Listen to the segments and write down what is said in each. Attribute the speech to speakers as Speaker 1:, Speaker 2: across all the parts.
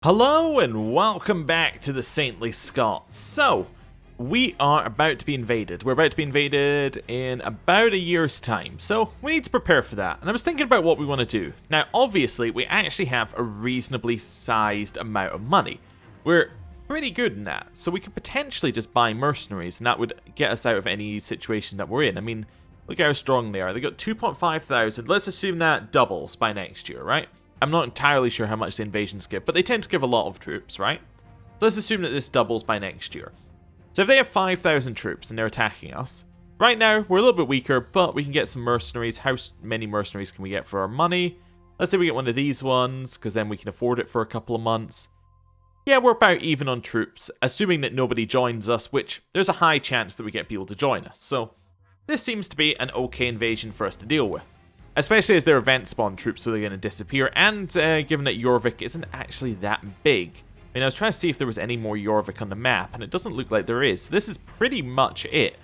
Speaker 1: Hello and welcome back to the Saintly Scots. So, we are about to be invaded. We're about to be invaded in about a year's time, so we need to prepare for that. And I was thinking about what we want to do. Now, obviously, we actually have a reasonably sized amount of money. We're pretty good in that, so we could potentially just buy mercenaries, and that would get us out of any situation that we're in. I mean, look how strong they are. They got 2.5 thousand. Let's assume that doubles by next year, right? I'm not entirely sure how much the invasions give, but they tend to give a lot of troops, right? So let's assume that this doubles by next year. So if they have 5,000 troops and they're attacking us, right now we're a little bit weaker, but we can get some mercenaries. How many mercenaries can we get for our money? Let's say we get one of these ones, because then we can afford it for a couple of months. Yeah, we're about even on troops, assuming that nobody joins us, which there's a high chance that we get people to join us. So this seems to be an okay invasion for us to deal with. Especially as their event spawn troops, so they're going to disappear, and given that Jorvik isn't actually that big. I mean, I was trying to see if there was any more Jorvik on the map, and it doesn't look like there is. This is pretty much it.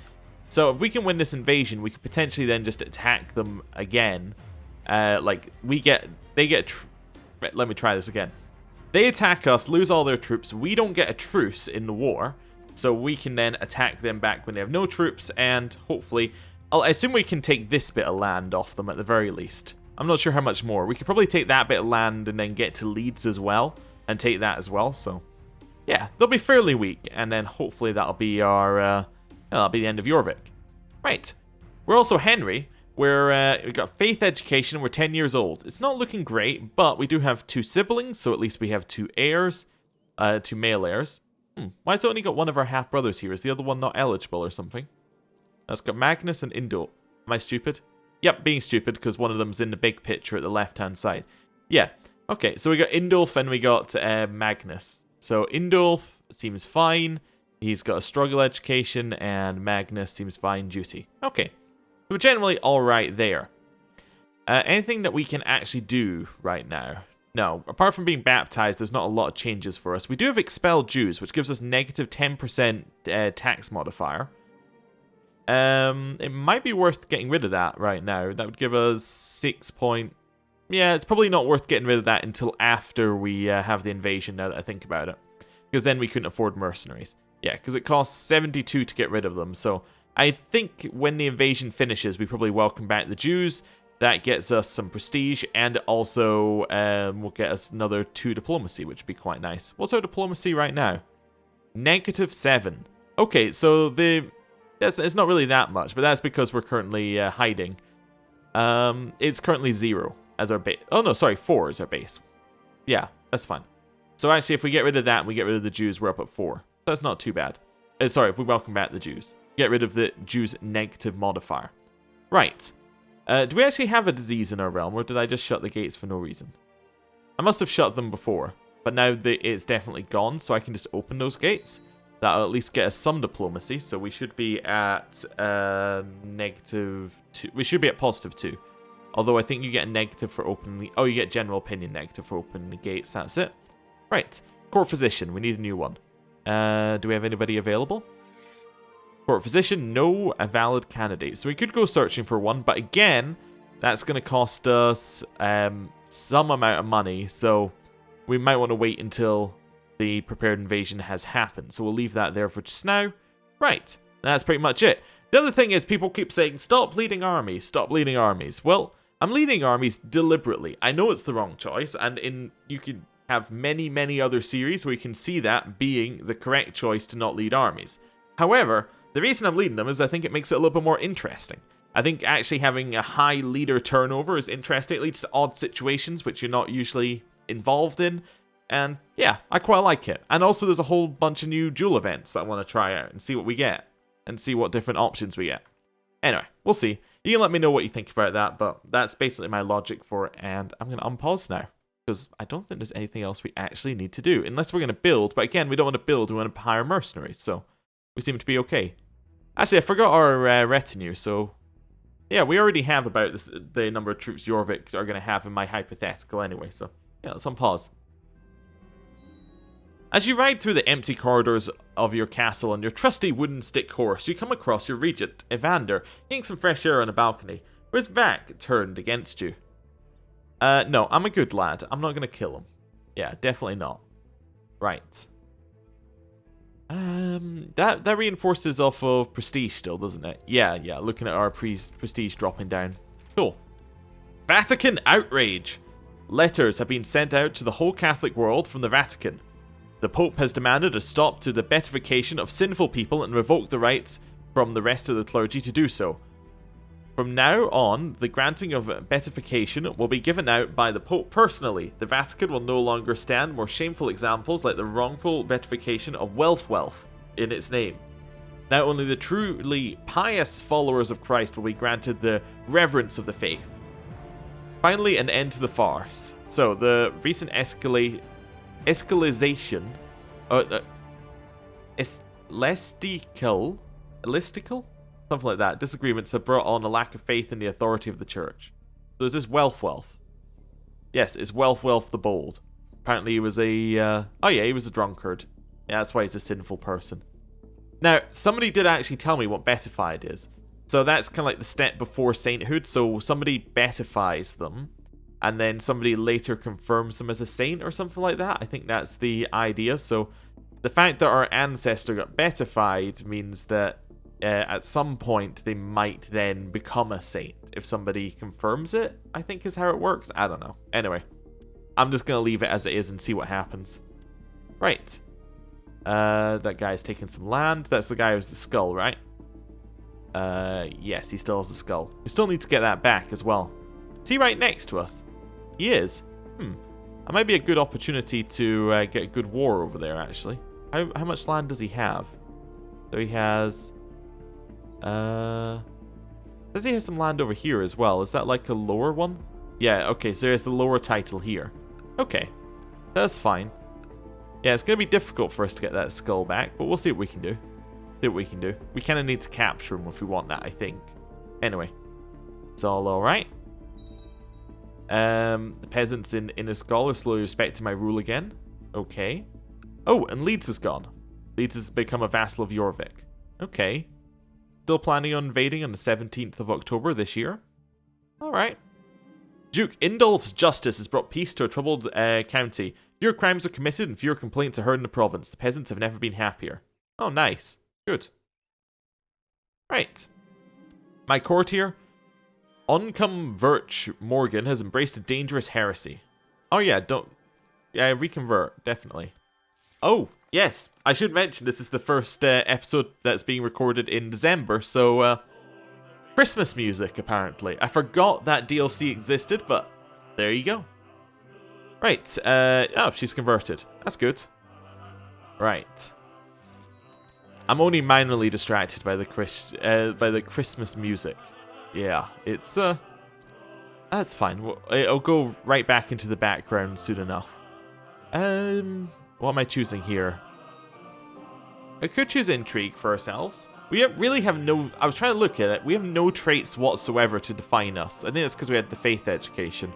Speaker 1: So if we can win this invasion, we could potentially then just attack them again. Let me try this again. They attack us, lose all their troops, we don't get a truce in the war, so we can then attack them back when they have no troops, and hopefully I assume we can take this bit of land off them at the very least. I'm not sure how much more. We could probably take that bit of land and then get to Leeds as well. And take that as well. So, yeah, they'll be fairly weak. And then hopefully that'll be our... that'll be the end of Jorvik. Right. We're also Henry. We've got faith education. We're 10 years old. It's not looking great, but we do have 2 siblings. So at least we have 2 heirs. 2 male heirs. Why has it only got one of our half-brothers here? Is the other one not eligible or something? It's got Magnus and Indolf. Am I stupid? Yep, being stupid because one of them's in the big picture at the left-hand side. Yeah. Okay, so we got Indolf and we got Magnus. So Indolf seems fine. He's got a struggle education, and Magnus seems fine duty. Okay. So we're generally alright there. Anything that we can actually do right now? No. Apart from being baptized, there's not a lot of changes for us. We do have expel Jews, which gives us negative 10% tax modifier. It might be worth getting rid of that right now. That would give us 6 point... Yeah, it's probably not worth getting rid of that until after we have the invasion, now that I think about it. Because then we couldn't afford mercenaries. Yeah, because it costs 72 to get rid of them. So I think when the invasion finishes, we probably welcome back the Jews. That gets us some prestige, and also will get us another 2 diplomacy, which would be quite nice. What's our diplomacy right now? Negative 7. Okay, so it's not really that much, but that's because we're currently hiding. It's currently 0 as our base. Oh no, sorry, 4 is our base. Yeah, that's fine. So actually, if we get rid of that and we get rid of the Jews, we're up at 4. That's not too bad. Sorry, if we welcome back the Jews. Get rid of the Jews' negative modifier. Right. Do we actually have a disease in our realm, or did I just shut the gates for no reason? I must have shut them before, but now it's definitely gone, so I can just open those gates. That'll at least get us some diplomacy, so we should be at negative 2. We should be at positive 2. Although I think you get a negative for opening the... Oh, you get general opinion negative for opening the gates, that's it. Right, court physician, we need a new one. Do we have anybody available? Court physician, no valid candidate. So we could go searching for one, but again, that's going to cost us some amount of money, so we might want to wait until the prepared invasion has happened. So we'll leave that there for just now. Right, that's pretty much it. The other thing is people keep saying, stop leading armies, stop leading armies. Well, I'm leading armies deliberately. I know it's the wrong choice, and you can have many, many other series where you can see that being the correct choice to not lead armies. However, the reason I'm leading them is I think it makes it a little bit more interesting. I think actually having a high leader turnover is interesting. It leads to odd situations which you're not usually involved in. And yeah, I quite like it. And also there's a whole bunch of new duel events that I want to try out and see what we get. And see what different options we get. Anyway, we'll see. You can let me know what you think about that, but that's basically my logic for it. And I'm going to unpause now, because I don't think there's anything else we actually need to do. Unless we're going to build, but again, we don't want to build, we want to hire mercenaries. So we seem to be okay. Actually, I forgot our retinue, so... Yeah, we already have about the number of troops Jorvik are going to have in my hypothetical anyway, so... Yeah, let's unpause. As you ride through the empty corridors of your castle on your trusty wooden stick horse, you come across your regent, Evander, getting some fresh air on a balcony, with his back turned against you. No, I'm a good lad. I'm not going to kill him. Yeah, definitely not. Right. That reinforces off of prestige still, doesn't it? Yeah, looking at our prestige dropping down. Cool. Vatican outrage. Letters have been sent out to the whole Catholic world from the Vatican. The Pope has demanded a stop to the beatification of sinful people and revoked the rights from the rest of the clergy to do so. From now on, the granting of beatification will be given out by the Pope personally. The Vatican will no longer stand more shameful examples like the wrongful beatification of wealth in its name. Now only the truly pious followers of Christ will be granted the reverence of the faith. Finally, an end to the farce. So, the recent escalation... listicle? Something like that. Disagreements have brought on a lack of faith in the authority of the church. So is this wealth? Yes, it's wealth the bold. Apparently he was a... oh yeah, he was a drunkard. Yeah, that's why he's a sinful person. Now, somebody did actually tell me what beatified is. So that's kind of like the step before sainthood. So somebody beatifies them, and then somebody later confirms them as a saint or something like that. I think that's the idea. So the fact that our ancestor got beatified means that at some point they might then become a saint if somebody confirms it, I think is how it works. I don't know. Anyway, I'm just going to leave it as it is and see what happens. Right. That guy's taking some land. That's the guy who's the skull, right? Yes, he still has the skull. We still need to get that back as well. Is he right next to us? He is. That might be a good opportunity to get a good war over there, actually. How much land does he have? So he has... does he have some land over here as well? Is that like a lower one? Yeah, okay, so there's the lower title here. Okay, that's fine. Yeah, it's going to be difficult for us to get that skull back, but we'll see what we can do. We kind of need to capture him if we want that, I think. Anyway, it's all alright. The peasants in Innisgall are slowly respecting my rule again. Okay. Oh, and Leeds is gone. Leeds has become a vassal of Jorvik. Okay. Still planning on invading on the 17th of October this year. Alright. Duke Indolf's justice has brought peace to a troubled county. Fewer crimes are committed and fewer complaints are heard in the province. The peasants have never been happier. Oh, nice. Good. Right. My courtier, Oncom Virch Morgan, has embraced a dangerous heresy. Oh yeah, reconvert, definitely. Oh, yes. I should mention this is the first episode that's being recorded in December, so Christmas music, apparently. I forgot that DLC existed, but there you go. Right, oh, she's converted. That's good. Right. I'm only minorly distracted by the Christmas music. Yeah, it's, that's fine. It'll go right back into the background soon enough. What am I choosing here? I could choose intrigue for ourselves. We really have no... I was trying to look at it. We have no traits whatsoever to define us. I think it's because we had the faith education.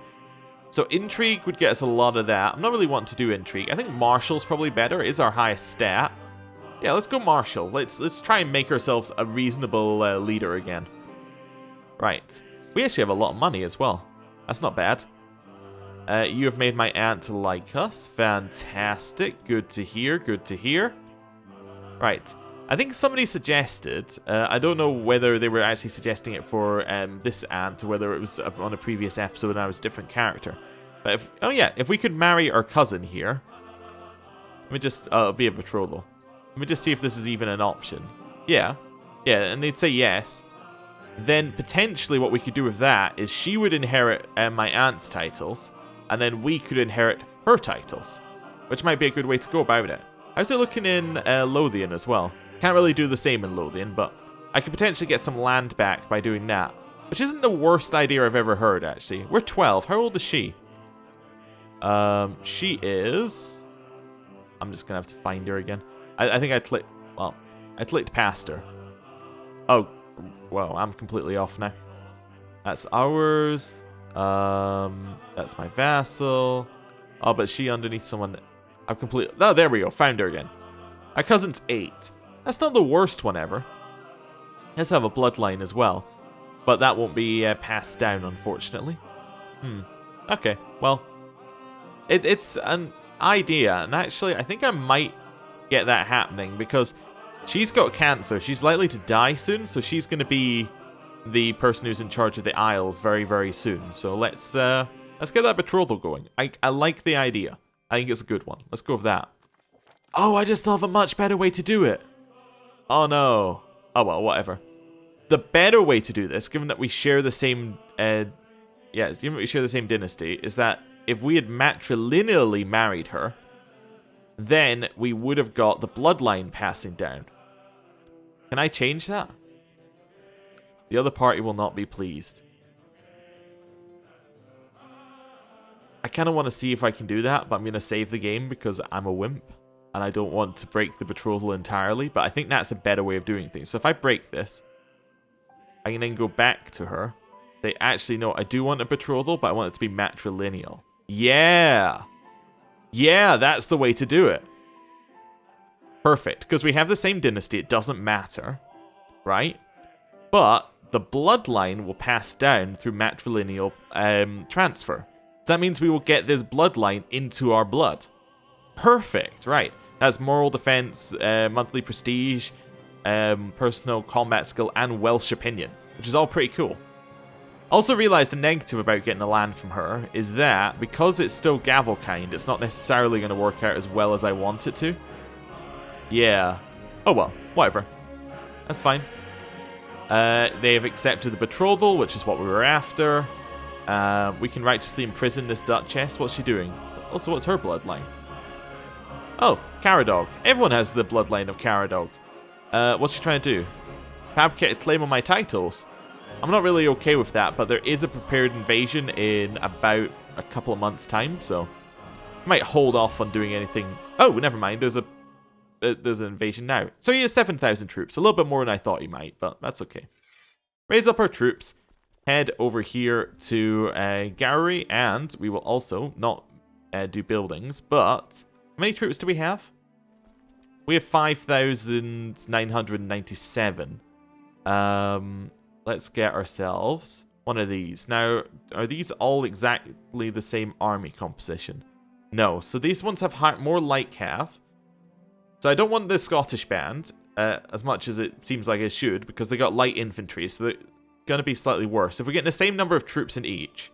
Speaker 1: So intrigue would get us a lot of that. I'm not really wanting to do intrigue. I think martial's probably better. It is our highest stat. Yeah, let's go martial. Let's try and make ourselves a reasonable leader again. Right. We actually have a lot of money as well. That's not bad. You have made my aunt like us. Fantastic. Good to hear. Good to hear. Right. I think somebody suggested, I don't know whether they were actually suggesting it for this aunt or whether it was on a previous episode and I was a different character. But if we could marry our cousin here. Let me just, it'll be a betrothal. Let me just see if this is even an option. Yeah, and they'd say yes. Then potentially what we could do with that is she would inherit my aunt's titles, and then we could inherit her titles, which might be a good way to go about it. How's it looking in Lothian as well? Can't really do the same in Lothian, but I could potentially get some land back by doing that, which isn't the worst idea I've ever heard, actually. We're 12. How old is she? She is... I'm just going to have to find her again. I think I clicked past her. Oh, well, I'm completely off now. That's ours. That's my vassal. Oh, but she underneath someone... I'm completely... Oh, there we go. Found her again. My cousin's 8. That's not the worst one ever. Let's have a bloodline as well. But that won't be passed down, unfortunately. Okay, well... It's idea. And actually, I think I might get that happening because she's got cancer. She's likely to die soon, so she's going to be the person who's in charge of the Isles very, very soon. So let's get that betrothal going. I like the idea. I think it's a good one. Let's go with that. Oh, I just thought of a much better way to do it. Oh no. Oh well, whatever. The better way to do this, given that we share the same given that we share the same dynasty, is that if we had matrilineally married her, then we would have got the bloodline passing down. Can I change that? The other party will not be pleased. I kind of want to see if I can do that, but I'm going to save the game because I'm a wimp. And I don't want to break the betrothal entirely, but I think that's a better way of doing things. So if I break this, I can then go back to her. Say, actually, no, I do want a betrothal, but I want it to be matrilineal. Yeah! Yeah, that's the way to do it. Perfect, because we have the same dynasty, it doesn't matter, right? But the bloodline will pass down through matrilineal transfer. So that means we will get this bloodline into our blood. Perfect, right. That's moral defense, monthly prestige, personal combat skill, and Welsh opinion, which is all pretty cool. Also realized the negative about getting a land from her is that because it's still Gavelkind, it's not necessarily going to work out as well as I want it to. Yeah. Oh well, whatever. That's fine. They have accepted the betrothal, which is what we were after. We can righteously imprison this Duchess. What's she doing? Also, what's her bloodline? Oh, Caradog. Everyone has the bloodline of Caradog. What's she trying to do? Fabricate a claim on my titles. I'm not really okay with that, but there is a prepared invasion in about a couple of months' time, so I might hold off on doing anything. Oh, never mind. There's an invasion now. So he has 7,000 troops. A little bit more than I thought he might, but that's okay. Raise up our troops. Head over here to Gowrie, and we will also not do buildings, but how many troops do we have? We have 5,997. Let's get ourselves one of these. Now, are these all exactly the same army composition? No, so these ones have more light cav. So I don't want the Scottish band as much as it seems like it should, because they got light infantry, so they're going to be slightly worse. If we're getting the same number of troops in each,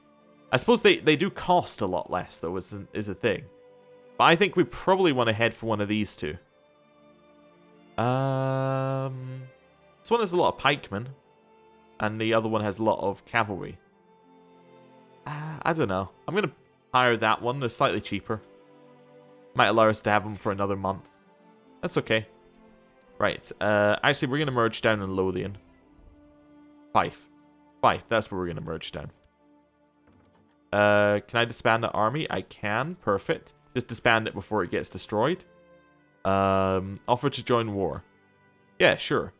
Speaker 1: I suppose they do cost a lot less, though, is a thing. But I think we probably want to head for one of these two. This one has a lot of pikemen, and the other one has a lot of cavalry. I don't know. I'm going to hire that one. They're slightly cheaper. Might allow us to have them for another month. That's okay. Right. Actually, we're going to merge down in Lothian. Fife. That's where we're going to merge down. Can I disband the army? I can. Perfect. Just disband it before it gets destroyed. Offer to join war. Yeah, sure.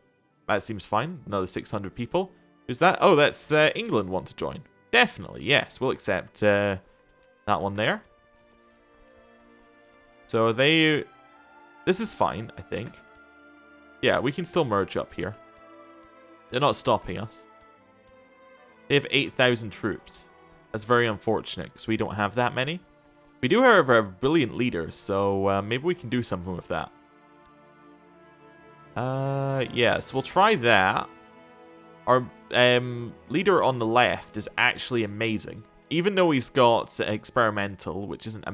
Speaker 1: That seems fine. Another 600 people. Who's that? Oh, that's England want to join. Definitely, yes. We'll accept that one there. So they... This is fine, I think. Yeah, we can still merge up here. They're not stopping us. They have 8,000 troops. That's very unfortunate, because we don't have that many. We do, however, have brilliant leaders, so maybe we can do something with that. Yes, we'll try that. Our leader on the left is actually amazing. Even though he's got experimental, which isn't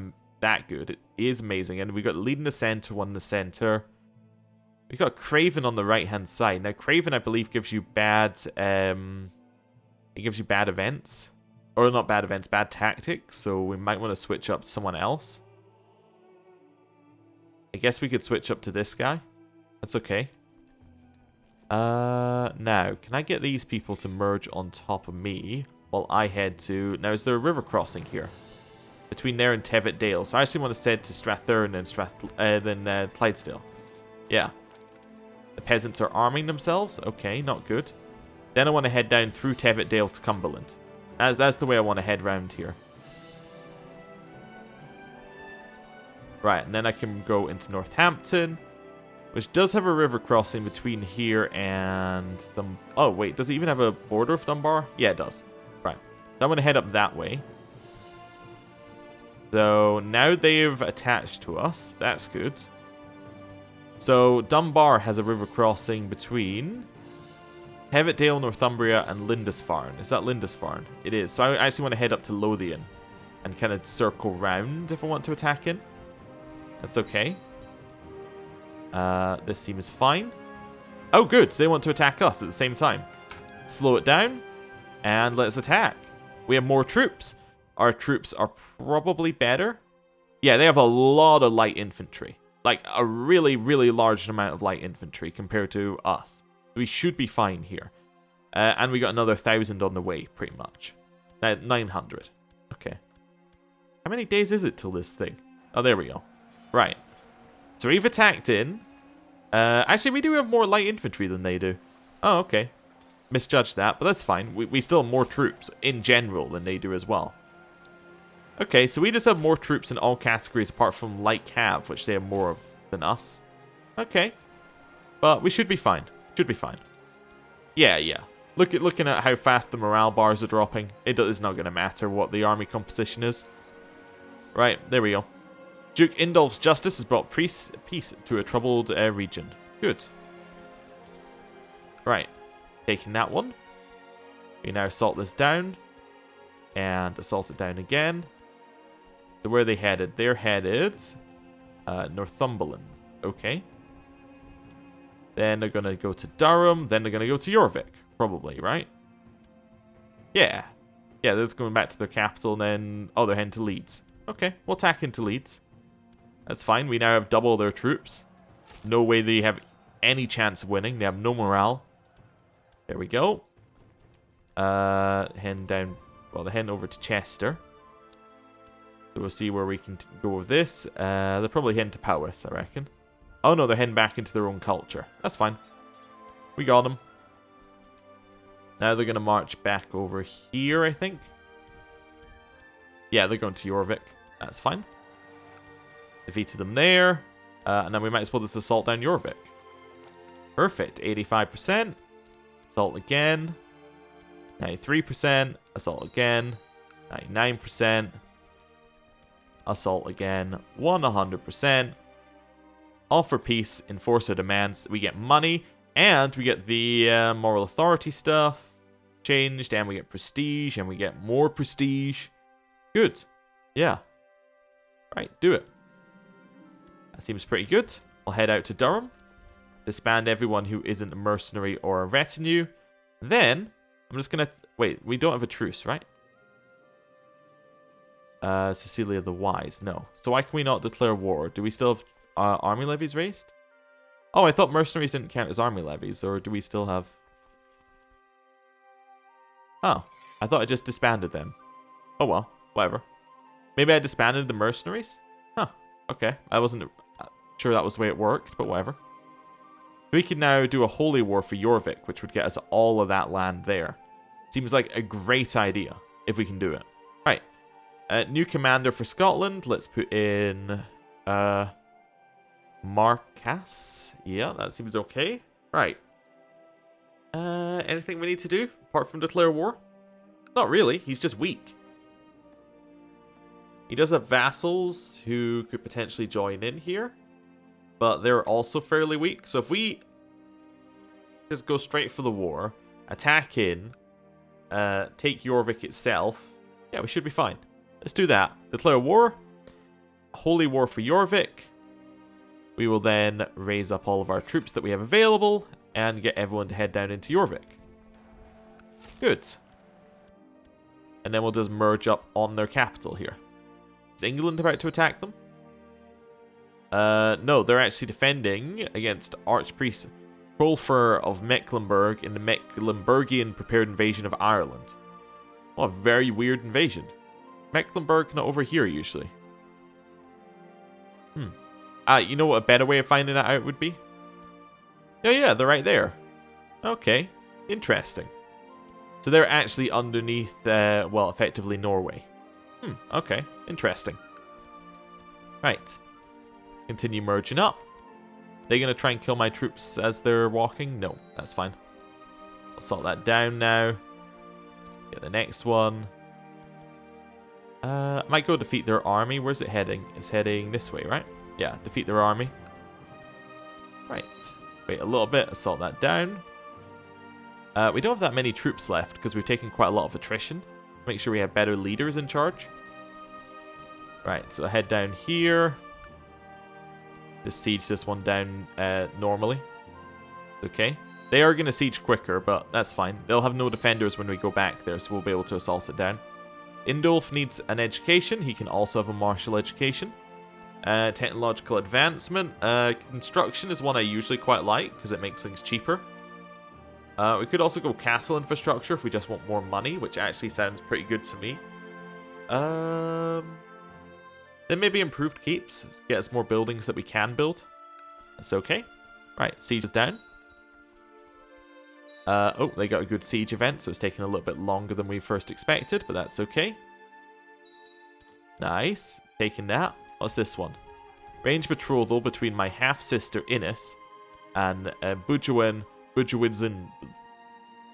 Speaker 1: that good, it is amazing. And we've got lead in the center, one in the center. We've got Craven on the right-hand side. Now, Craven, I believe, gives you bad... it gives you bad events. Or not bad events, bad tactics. So we might want to switch up to someone else. I guess we could switch up to this guy. That's okay. Now, can I get these people to merge on top of me while I head to... Now, is there a river crossing here? Between there and Teviot Dale. So I actually want to head to Strathern and then Clydesdale. Yeah. The peasants are arming themselves. Okay, not good. Then I want to head down through Teviot Dale to Cumberland. That's the way I want to head round here. Right, and then I can go into Northampton, which does have a river crossing between here and... Oh, wait, does it even have a border with Dunbar? Yeah, it does. Right. So I'm going to head up that way. So now they've attached to us. That's good. So Dunbar has a river crossing between Heavetdale, Northumbria, and Lindisfarne. Is that Lindisfarne? It is. So I actually want to head up to Lothian and kind of circle round if I want to attack in. That's okay. This seems fine. Oh, good. They want to attack us at the same time. Slow it down, and let's attack. We have more troops. Our troops are probably better. Yeah, they have a lot of light infantry. Like, a really, really large amount of light infantry compared to us. We should be fine here. And we got another 1,000 on the way, pretty much. 900. Okay. How many days is it till this thing? Oh, there we go. Right. So we've attacked in. Actually, we do have more light infantry than they do. Oh, okay. Misjudged that, but that's fine. We still have more troops in general than they do as well. Okay, so we just have more troops in all categories apart from light cav, which they have more of than us. Okay. But we should be fine. Should be fine. Yeah. Looking at how fast the morale bars are dropping, it is not going to matter what the army composition is. Right, there we go. Duke Indolf's justice has brought peace to a troubled region. Good. Right. Taking that one. We now assault this down. And assault it down again. So where are they headed? They're headed Northumberland. Okay. Then they're going to go to Durham. Then they're going to go to Jorvik. Probably, right? Yeah. Yeah, they're just going back to their capital and then... Oh, they're heading to Leeds. Okay, we'll attack into Leeds. That's fine. We now have double their troops. No way they have any chance of winning. They have no morale. There we go. Heading down... Well, they're heading over to Chester. So we'll see where we can go with this. They're probably heading to Powys, I reckon. Oh no, they're heading back into their own culture. That's fine. We got them. Now they're going to march back over here, I think. Yeah, they're going to Jorvik. That's fine. Defeated them there. And then we might as well just assault down Jorvik. Perfect. 85%. Assault again. 93%. Assault again. 99%. Assault again. 100%. Offer peace. Enforce our demands. We get money. And we get the moral authority stuff changed. And we get prestige. And we get more prestige. Good. Yeah. Right, do it. That seems pretty good. I'll head out to Durham. Disband everyone who isn't a mercenary or a retinue. Then, I'm just going to... Wait, we don't have a truce, right? Cecilia the Wise. No. So why can we not declare war? Do we still have army levies raised? Oh, I thought mercenaries didn't count as army levies. Or do we still have... Oh, I thought I just disbanded them. Oh well, whatever. Maybe I disbanded the mercenaries? Huh, okay. I wasn't sure that was the way it worked, but whatever. We can now do a holy war for Jorvik, which would get us all of that land there. Seems like a great idea, if we can do it. Right. New commander for Scotland. Let's put in... Marcas. Yeah, that seems okay. Right. Anything we need to do, apart from declare war? Not really, he's just weak. He does have vassals who could potentially join in here, but they're also fairly weak. So if we just go straight for the war, attack in, take Jorvik itself, yeah, we should be fine. Let's do that. Declare war, holy war for Jorvik. We will then raise up all of our troops that we have available and get everyone to head down into Jorvik. Good. And then we'll just merge up on their capital here. Is England about to attack them? No, they're actually defending against Archpriest Hrolfr of Mecklenburg in the Mecklenburgian prepared invasion of Ireland. What a very weird invasion. Mecklenburg not over here usually. You know what a better way of finding that out would be? Yeah, they're right there. Okay, interesting. So they're actually underneath, well, effectively Norway. Okay, interesting. Right. Continue merging up. They're going to try and kill my troops as they're walking? No, that's fine. I'll sort that down now. Get the next one. Might go defeat their army. Where's it heading? It's heading this way, right? Yeah, defeat their army. Right. Wait a little bit. Assault that down. We don't have that many troops left because we've taken quite a lot of attrition. Make sure we have better leaders in charge. Right, so head down here. Just siege this one down normally. Okay. They are going to siege quicker, but that's fine. They'll have no defenders when we go back there, so we'll be able to assault it down. Indolf needs an education. He can also have a martial education. Technological advancement. Construction is one I usually quite like, because it makes things cheaper. We could also go castle infrastructure if we just want more money, which actually sounds pretty good to me. Then maybe improved keeps. Get us more buildings that we can build. That's okay. Right, siege is down. Oh, they got a good siege event, so it's taking a little bit longer than we first expected, but that's okay. Nice. Taking that. What's this one? Range betrothal between my half-sister Innes and Budjewinzen.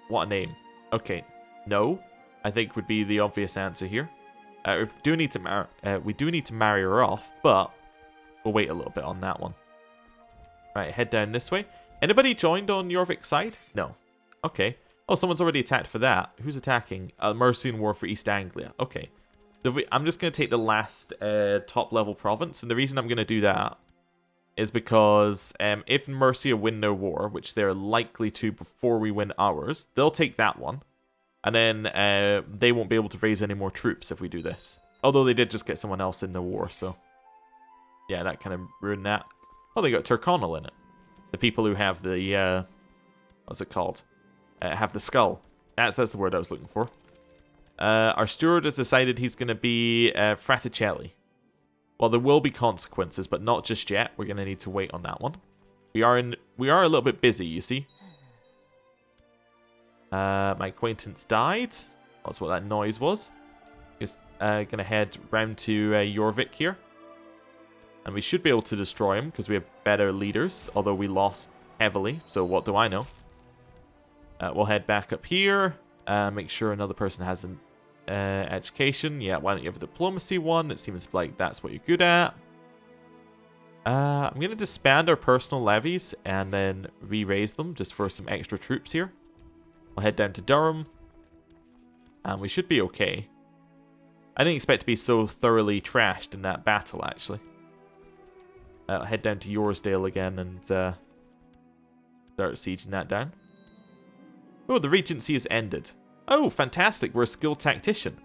Speaker 1: What a name. Okay. No, I think would be the obvious answer here. We do need to marry her off, but we'll wait a little bit on that one. Right, head down this way. Anybody joined on Jorvik's side? No. Okay. Oh, someone's already attacked for that. Who's attacking? Mercian War for East Anglia. Okay. So I'm just going to take the last top-level province, and the reason I'm going to do that is because if Mercia win their war, which they're likely to before we win ours, they'll take that one. And then they won't be able to raise any more troops if we do this. Although they did just get someone else in the war, so... yeah, that kind of ruined that. Oh, they got Tyrconnell in it. The people who have the... what's it called? Have the skull. That's the word I was looking for. Our steward has decided he's going to be Fraticelli. Well, there will be consequences, but not just yet. We're going to need to wait on that one. We are a little bit busy, you see. My acquaintance died. That's what that noise was. Just going to head round to Jorvik here. And we should be able to destroy him because we have better leaders, although we lost heavily, so what do I know? We'll head back up here. Make sure another person has an education. Yeah, why don't you have a diplomacy one? It seems like that's what you're good at. I'm going to disband our personal levies and then re-raise them just for some extra troops here. We'll head down to Durham. And we should be okay. I didn't expect to be so thoroughly trashed in that battle, actually. I'll head down to Yorsdale again and start sieging that down. Oh, the Regency has ended. Oh, fantastic. We're a skilled tactician.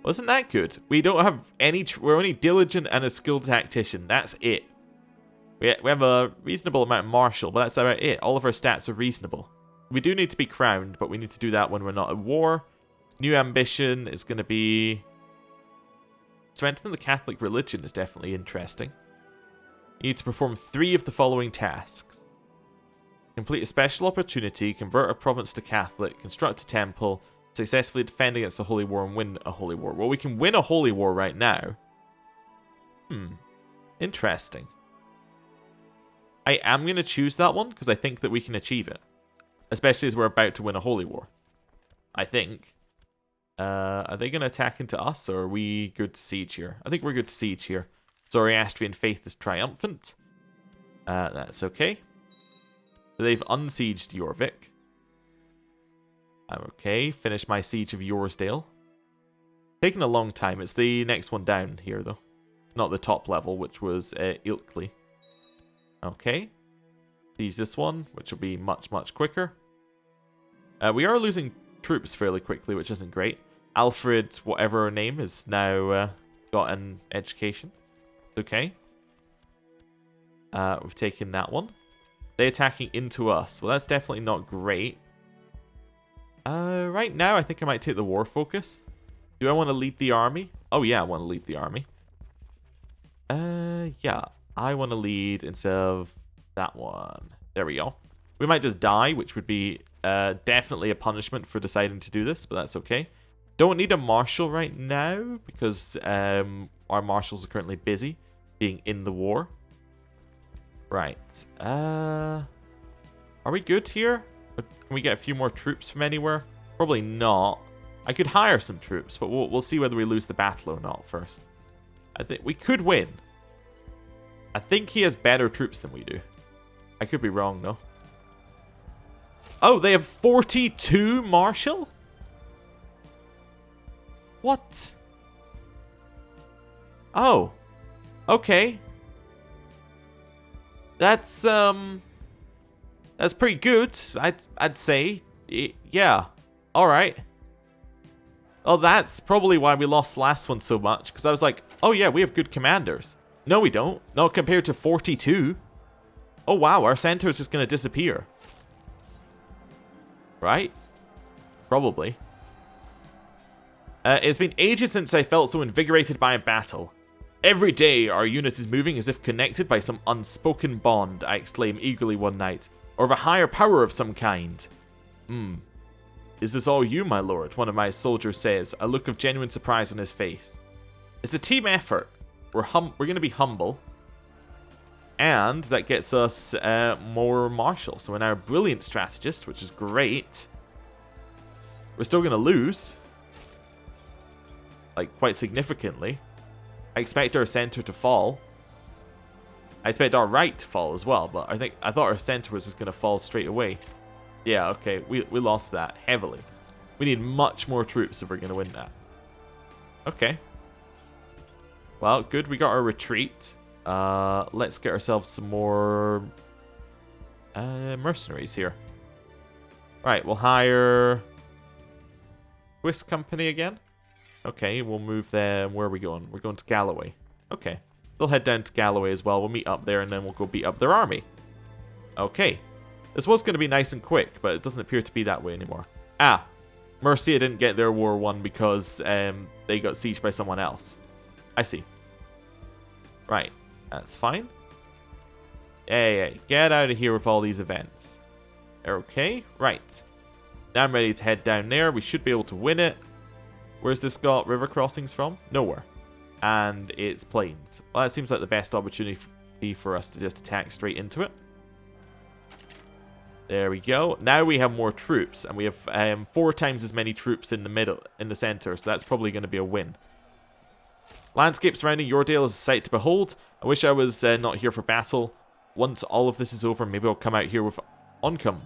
Speaker 1: Wasn't that good? We don't have any... we're only diligent and a skilled tactician. That's it. We have a reasonable amount of martial, but that's about it. All of our stats are reasonable. We do need to be crowned, but we need to do that when we're not at war. New ambition is going to be... strengthening the Catholic religion is definitely interesting. You need to perform 3 of the following tasks. Complete a special opportunity, convert a province to Catholic, construct a temple, successfully defend against a holy war and win a holy war. Well, we can win a holy war right now. Interesting. I am going to choose that one because I think that we can achieve it. Especially as we're about to win a holy war. I think. Are they going to attack into us or are we good to siege here? I think we're good to siege here. Zoroastrian faith is triumphant. That's okay. So they've unsieged Jorvik. I'm okay. Finish my siege of Yorsdale. Taking a long time. It's the next one down here, though. Not the top level, which was Ilkley. Okay. Siege this one, which will be much, much quicker. We are losing troops fairly quickly, which isn't great. Alfred, whatever her name, has now got an education. Okay. We've taken that one. They're attacking into us. Well, that's definitely not great. Right now, I think I might take the war focus. Do I want to lead the army? Oh, yeah, I want to lead the army. Yeah. I want to lead instead of that one. There we go. We might just die, which would be definitely a punishment for deciding to do this, but that's okay. Don't need a marshal right now, because our marshals are currently busy being in the war. Right. Are we good here? Or can we get a few more troops from anywhere? Probably not. I could hire some troops, but we'll see whether we lose the battle or not first. I think we could win. I think he has better troops than we do. I could be wrong, though. Oh, they have 42 martial? What? Oh. Okay. That's pretty good, I'd say. Yeah. Alright. Oh, that's probably why we lost last one so much, because I was like, oh yeah, we have good commanders. No, we don't. Not compared to 42. Oh wow, our center is just going to disappear. Right? Probably. It's been ages since I felt so invigorated by a battle. Every day our unit is moving as if connected by some unspoken bond, I exclaim eagerly one night. Or of a higher power of some kind. Is this all you, my lord? One of my soldiers says, a look of genuine surprise on his face. It's a team effort. We're going to be humble. And that gets us more martial. So we're now a brilliant strategist, which is great. We're still going to lose. Like, quite significantly. I expect our center to fall. I expect our right to fall as well, but I thought our center was just going to fall straight away. Yeah, okay, we lost that heavily. We need much more troops if we're going to win that. Okay. Well, good, we got our retreat. Let's get ourselves some more mercenaries here. Right, we'll hire Swiss company again. Okay, we'll move them. Where are we going? We're going to Galloway. Okay. They'll head down to Galloway as well. We'll meet up there and then we'll go beat up their army. Okay. This was going to be nice and quick, but it doesn't appear to be that way anymore. Ah. Mercia didn't get their war won because they got sieged by someone else. I see. Right. That's fine. Hey, get out of here with all these events. Okay. Right. Now I'm ready to head down there. We should be able to win it. Where's this got river crossings from? Nowhere. And it's plains. Well, that seems like the best opportunity for us to just attack straight into it. There we go. Now we have more troops, and we have 4 times as many troops in the center, so that's probably going to be a win. Landscape surrounding Yoredale is a sight to behold. I wish I was not here for battle. Once all of this is over, maybe I'll come out here with oncome.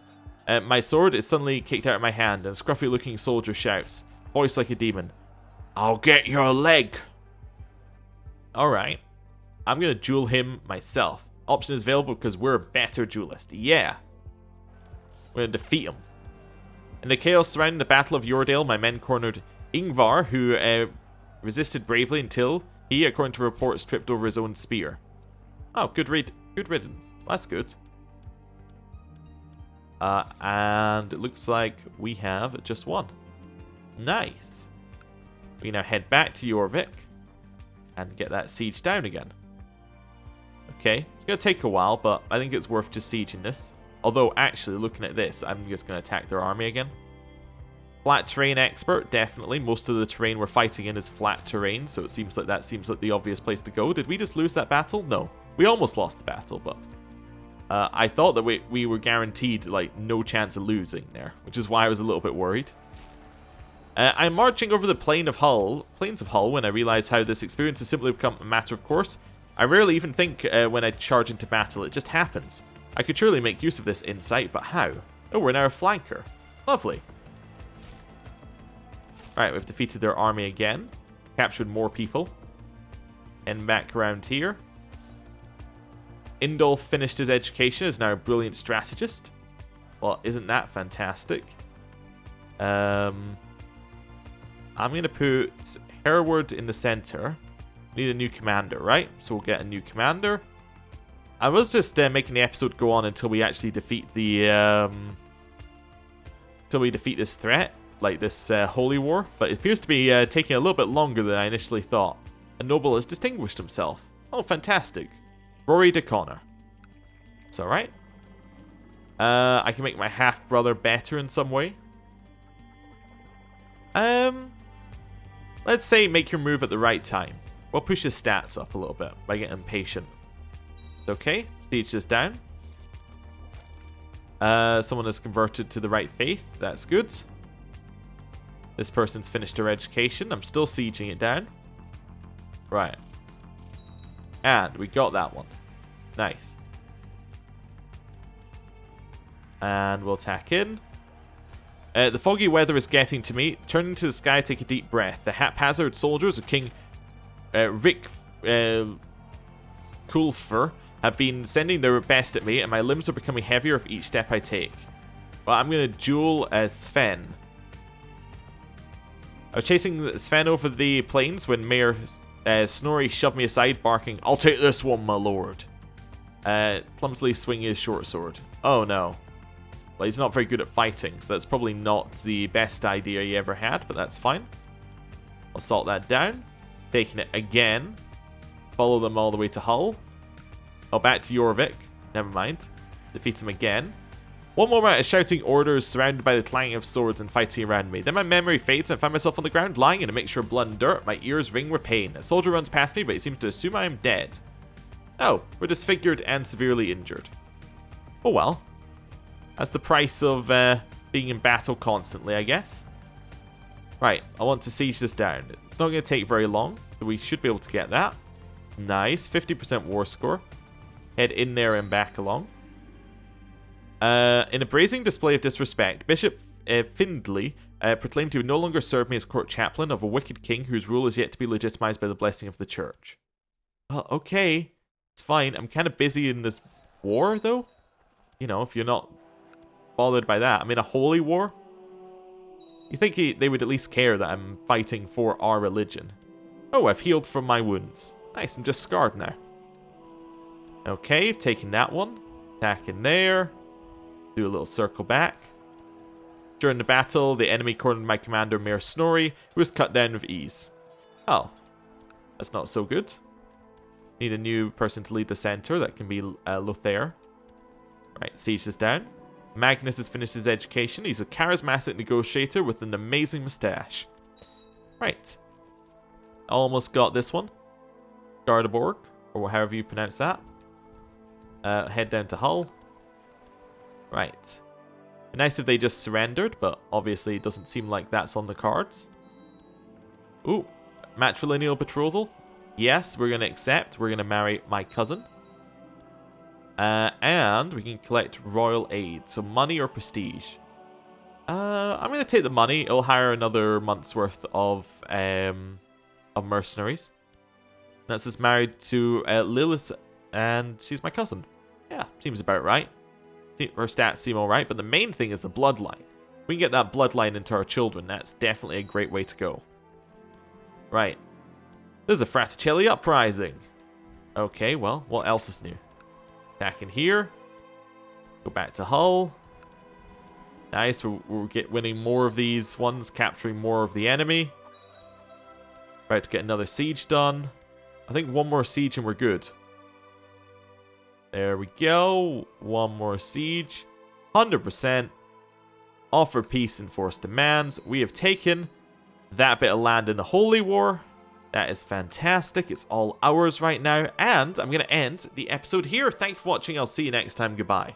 Speaker 1: My sword is suddenly kicked out of my hand, and a scruffy-looking soldier shouts, voice like a demon, "I'll get your leg!" Alright. I'm going to duel him myself. Option is available because we're a better duelist. Yeah. We're going to defeat him. In the chaos surrounding the Battle of Yoredale, my men cornered Ingvar, who resisted bravely until he, according to reports, tripped over his own spear. Oh, good riddance. That's good. And it looks like we have just one. Nice. We now head back to Jorvik and get that siege down again. Okay, it's going to take a while, but I think it's worth just sieging this. Although, actually, looking at this, I'm just going to attack their army again. Flat terrain expert, definitely. Most of the terrain we're fighting in is flat terrain, so it seems like the obvious place to go. Did we just lose that battle? No. We almost lost the battle, but I thought that we were guaranteed, like, no chance of losing there, which is why I was a little bit worried. I'm marching over the plains of Hull when I realize how this experience has simply become a matter of course. I rarely even think when I charge into battle, it just happens. I could surely make use of this insight, but how? Oh, we're now a flanker. Lovely. Alright, we've defeated their army again. Captured more people. And back around here. Indolf finished his education, is now a brilliant strategist. Well, isn't that fantastic? I'm going to put Hereward in the center. Need a new commander, right? So we'll get a new commander. I was just making the episode go on until we actually defeat the... until we defeat this threat. Like this holy war. But it appears to be taking a little bit longer than I initially thought. A noble has distinguished himself. Oh, fantastic. Rory de Connor. It's alright. I can make my half-brother better in some way. Let's say make your move at the right time. We'll push his stats up a little bit by getting impatient. Okay, siege this down. Someone has converted to the right faith. That's good. This person's finished their education. I'm still sieging it down. Right. And we got that one. Nice. And we'll tack in. The foggy weather is getting to me. Turning to the sky, take a deep breath. The haphazard soldiers of King Rick Kulfer have been sending their best at me, and my limbs are becoming heavier with each step I take. Well, I'm going to duel Sven. I was chasing Sven over the plains when Mayor Snorri shoved me aside, barking, "I'll take this one, my lord." Clumsily swinging his short sword. Oh no. Well, he's not very good at fighting, so that's probably not the best idea he ever had, but that's fine. I'll salt that down. Taking it again. Follow them all the way to Hull. Oh, back to Jorvik. Never mind. Defeat him again. One more round of shouting orders, surrounded by the clanging of swords and fighting around me. Then my memory fades and I find myself on the ground, lying in a mixture of blood and dirt. My ears ring with pain. A soldier runs past me, but he seems to assume I am dead. Oh, we're disfigured and severely injured. Oh well. That's the price of being in battle constantly, I guess. Right, I want to siege this down. It's not going to take very long, so we should be able to get that. Nice, 50% war score. Head in there and back along. In a brazen display of disrespect, Bishop Findley proclaimed he would no longer serve me as court chaplain of a wicked king whose rule is yet to be legitimized by the blessing of the church. Well, okay, it's fine. I'm kind of busy in this war, though. You know, if you're not bothered by that. I'm in a holy war. You think they would at least care that I'm fighting for our religion. Oh, I've healed from my wounds. Nice, I'm just scarred now. Okay, taking that one. Attack in there. Do a little circle back. During the battle, the enemy cornered my commander, Mayor Snorri, who was cut down with ease. Oh, that's not so good. Need a new person to lead the center. That can be Lothair. Right, siege this down. Magnus has finished his education. He's a charismatic negotiator with an amazing mustache. Right. Almost got this one. Gardeborg, or however you pronounce that. Head down to Hull. Right. Nice if they just surrendered, but obviously it doesn't seem like that's on the cards. Ooh, matrilineal betrothal. Yes, we're going to accept. We're going to marry my cousin. And we can collect royal aid. So money or prestige. I'm going to take the money. It'll hire another month's worth of mercenaries. That's us married to Lilith, and she's my cousin. Yeah, seems about right. Her stats seem alright, but the main thing is the bloodline. We can get that bloodline into our children. That's definitely a great way to go. Right. There's a Fraticelli uprising. Okay, well, what else is new? Back in here. Go back to Hull. Nice, we'll get winning more of these ones, capturing more of the enemy. About to get another siege done. I think one more siege and we're good. There we go. One more siege. 100%. Offer peace, enforce demands. We have taken that bit of land in the Holy War. That is fantastic. It's all ours right now. And I'm going to end the episode here. Thanks for watching. I'll see you next time. Goodbye.